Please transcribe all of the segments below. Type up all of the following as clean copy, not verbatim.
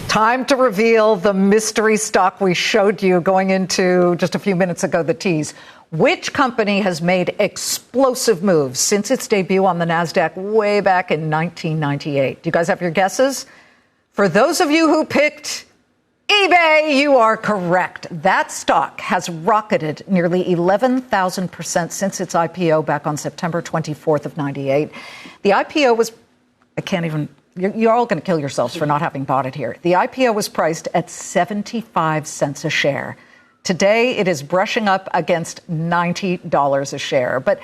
Time to reveal the mystery stock we showed you going into just a few minutes ago, the tease. Which company has made explosive moves since its debut on the NASDAQ way back in 1998? Do you guys have your guesses? For those of you who picked eBay, you are correct. That stock has rocketed nearly 11,000% since its IPO back on September 24th of 98. The IPO was, you're all going to kill yourselves for not having bought it here. The IPO was priced at 75 cents a share. Today, it is brushing up against $90 a share. But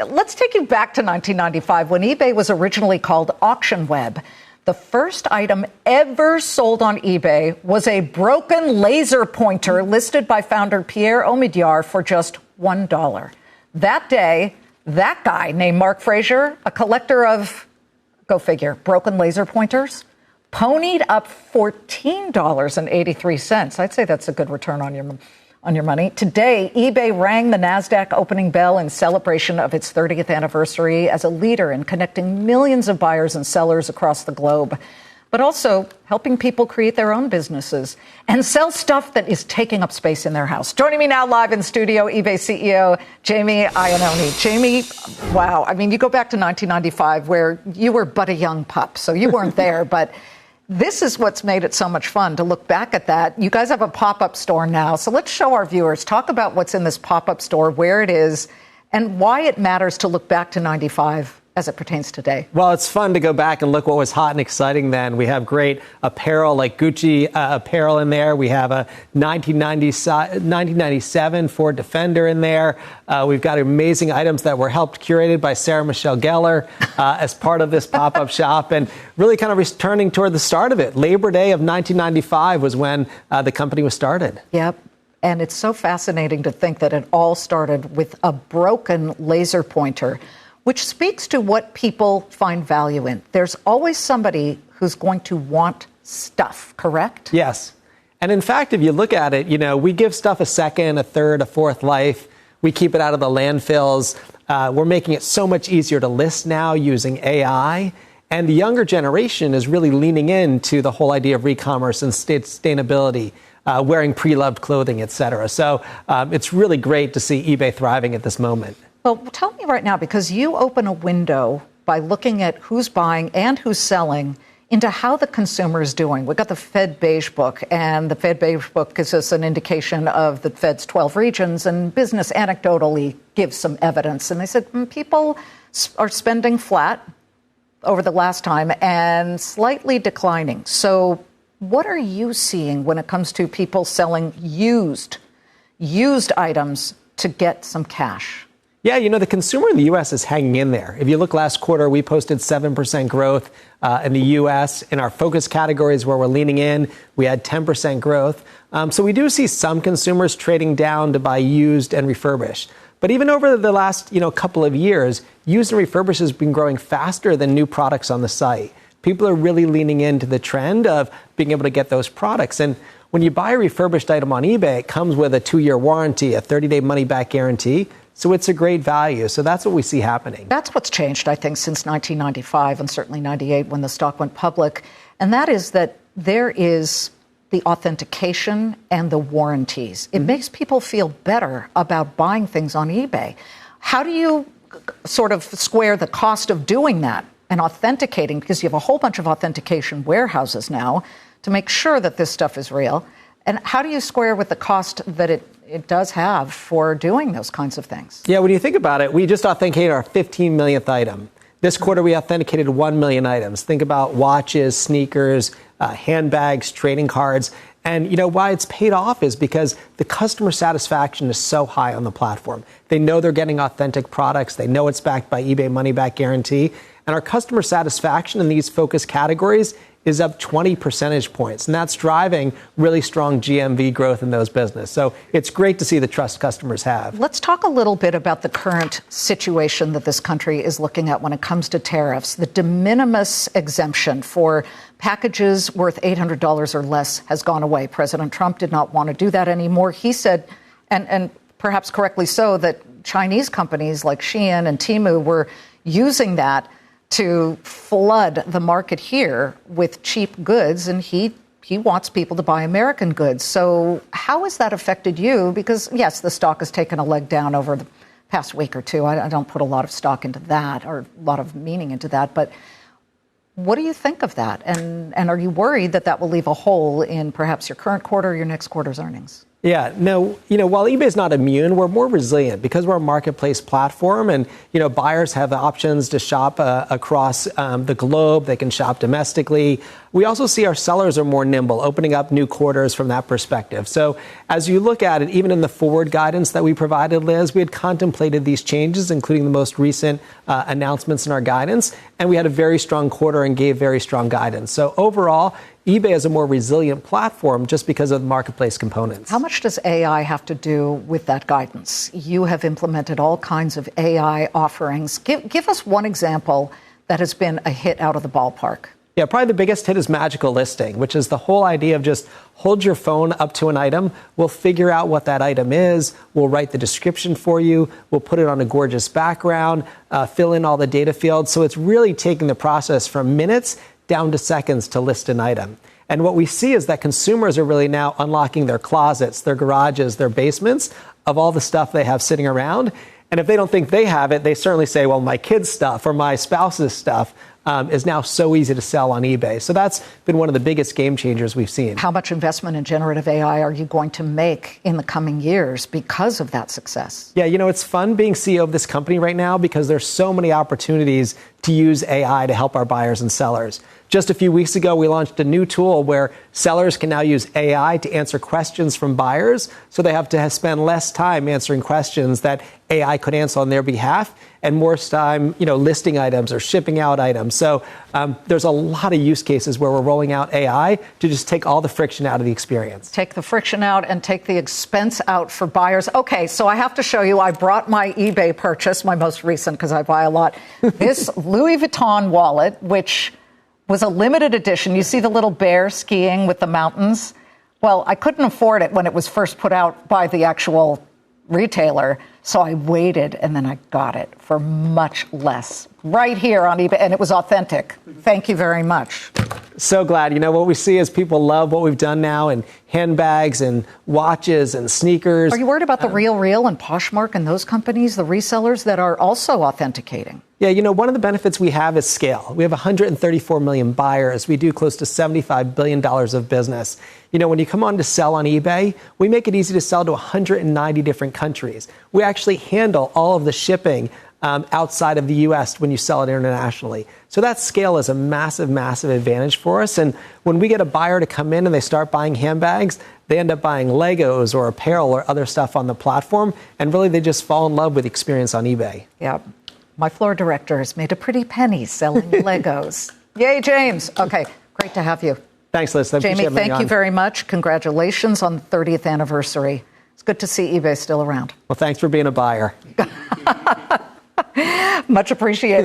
let's take you back to 1995 when eBay was originally called Auction Web. The first item ever sold on eBay was a broken laser pointer listed by founder Pierre Omidyar for just $1. That day, that guy named Mark Fraser, a collector of, go figure, broken laser pointers, ponied up $14.83. I'd say that's a good return on your money. Today, eBay rang the NASDAQ opening bell in celebration of its 30th anniversary as a leader in connecting millions of buyers and sellers across the globe, but also helping people create their own businesses and sell stuff that is taking up space in their house. Joining me now live in studio, eBay CEO Jamie Iannone. Jamie, wow. I mean, you go back to 1995 where you were but a young pup, so you weren't there, but this is what's made it so much fun to look back at that. You guys have a pop-up store now, so let's show our viewers. Talk about what's in this pop-up store, where it is, and why it matters to look back to 95 as it pertains today. Well, it's fun to go back and look what was hot and exciting then. We have great apparel like Gucci apparel in there. We have a 1997 Ford Defender in there. We've got amazing items that were helped curated by Sarah Michelle Gellar as part of this pop-up shop, and really kind of returning toward the start of it. Labor Day of 1995 was when the company was started. Yep. And it's so fascinating to think that it all started with a broken laser pointer, which speaks to what people find value in. There's always somebody who's going to want stuff, correct? Yes. And in fact, if you look at it, we give stuff a second, a third, a fourth life. We keep it out of the landfills. We're making it so much easier to list now using AI. And the younger generation is really leaning into the whole idea of e-commerce and sustainability, wearing pre-loved clothing, et cetera. So it's really great to see eBay thriving at this moment. Well, tell me right now, because you open a window by looking at who's buying and who's selling into how the consumer is doing. We've got the Fed Beige Book, and the Fed Beige Book gives us an indication of the Fed's 12 regions, and business anecdotally gives some evidence. And they said people are spending flat over the last time and slightly declining. So what are you seeing when it comes to people selling used items to get some cash? Yeah, the consumer in the U.S. is hanging in there. If you look last quarter, we posted 7% growth in the U.S. In our focus categories where we're leaning in, we had 10% growth. So we do see some consumers trading down to buy used and refurbished. But even over the last, couple of years, used and refurbished has been growing faster than new products on the site. People are really leaning into the trend of being able to get those products. And when you buy a refurbished item on eBay, it comes with a 2-year warranty, a 30-day money-back guarantee. So it's a great value. So that's what we see happening. That's what's changed, I think, since 1995 and certainly 98 when the stock went public. And that is that there is the authentication and the warranties. It makes people feel better about buying things on eBay. How do you sort of square the cost of doing that and authenticating, because you have a whole bunch of authentication warehouses now to make sure that this stuff is real? And how do you square with the cost that it does have for doing those kinds of things? Yeah, when you think about it, we just authenticated our 15 millionth item. This quarter, we authenticated 1 million items. Think about watches, sneakers, handbags, trading cards. And, why it's paid off is because the customer satisfaction is so high on the platform. They know they're getting authentic products. They know it's backed by eBay Money Back Guarantee. And our customer satisfaction in these focus categories is up 20 percentage points. And that's driving really strong GMV growth in those businesses. So it's great to see the trust customers have. Let's talk a little bit about the current situation that this country is looking at when it comes to tariffs. The de minimis exemption for packages worth $800 or less has gone away. President Trump did not want to do that anymore. He said, and perhaps correctly so, that Chinese companies like Shein and Temu were using that to flood the market here with cheap goods, and he wants people to buy American goods. So how has that affected you? Because, yes, the stock has taken a leg down over the past week or two. I don't put a lot of stock into that or a lot of meaning into that. But what do you think of that? And are you worried that that will leave a hole in perhaps your current quarter or your next quarter's earnings? Yeah, no, while eBay is not immune, we're more resilient because we're a marketplace platform, and, buyers have the options to shop across the globe. They can shop domestically. We also see our sellers are more nimble, opening up new quarters from that perspective. So as you look at it, even in the forward guidance that we provided, Liz, we had contemplated these changes, including the most recent announcements in our guidance, and we had a very strong quarter and gave very strong guidance. So overall, eBay is a more resilient platform just because of the marketplace components. How much does AI have to do with that guidance? You have implemented all kinds of AI offerings. Give us one example that has been a hit out of the ballpark. Yeah, probably the biggest hit is magical listing, which is the whole idea of just hold your phone up to an item. We'll figure out what that item is. We'll write the description for you. We'll put it on a gorgeous background, fill in all the data fields. So it's really taking the process from minutes down to seconds to list an item. And what we see is that consumers are really now unlocking their closets, their garages, their basements of all the stuff they have sitting around. And if they don't think they have it, they certainly say, well, my kid's stuff or my spouse's stuff is now so easy to sell on eBay. So that's been one of the biggest game changers we've seen. How much investment in generative AI are you going to make in the coming years because of that success? Yeah, it's fun being CEO of this company right now because there's so many opportunities to use AI to help our buyers and sellers. Just a few weeks ago, we launched a new tool where sellers can now use AI to answer questions from buyers, so they have to spend less time answering questions that AI could answer on their behalf and more time, listing items or shipping out items. So there's a lot of use cases where we're rolling out AI to just take all the friction out of the experience. Take the friction out and take the expense out for buyers. Okay, so I have to show you, I brought my eBay purchase, my most recent, because I buy a lot, this Louis Vuitton wallet, which was a limited edition. You see the little bear skiing with the mountains? Well, I couldn't afford it when it was first put out by the actual retailer, so I waited and then I got it for much less right here on eBay, and it was authentic. Thank you very much. So glad. What we see is people love what we've done now in handbags and watches and sneakers. Are you worried about the RealReal and Poshmark and those companies, the resellers that are also authenticating? Yeah, one of the benefits we have is scale. We have 134 million buyers. We do close to $75 billion of business. When you come on to sell on eBay, we make it easy to sell to 190 different countries. We actually handle all of the shipping outside of the U.S. when you sell it internationally. So that scale is a massive, massive advantage for us. And when we get a buyer to come in and they start buying handbags, they end up buying Legos or apparel or other stuff on the platform. And really, they just fall in love with the experience on eBay. Yeah. My floor director has made a pretty penny selling Legos. Yay, James. Okay, great to have you. Thanks, Liz. Jamie, thank you very much. Congratulations on the 30th anniversary. It's good to see eBay still around. Well, thanks for being a buyer. Much appreciated.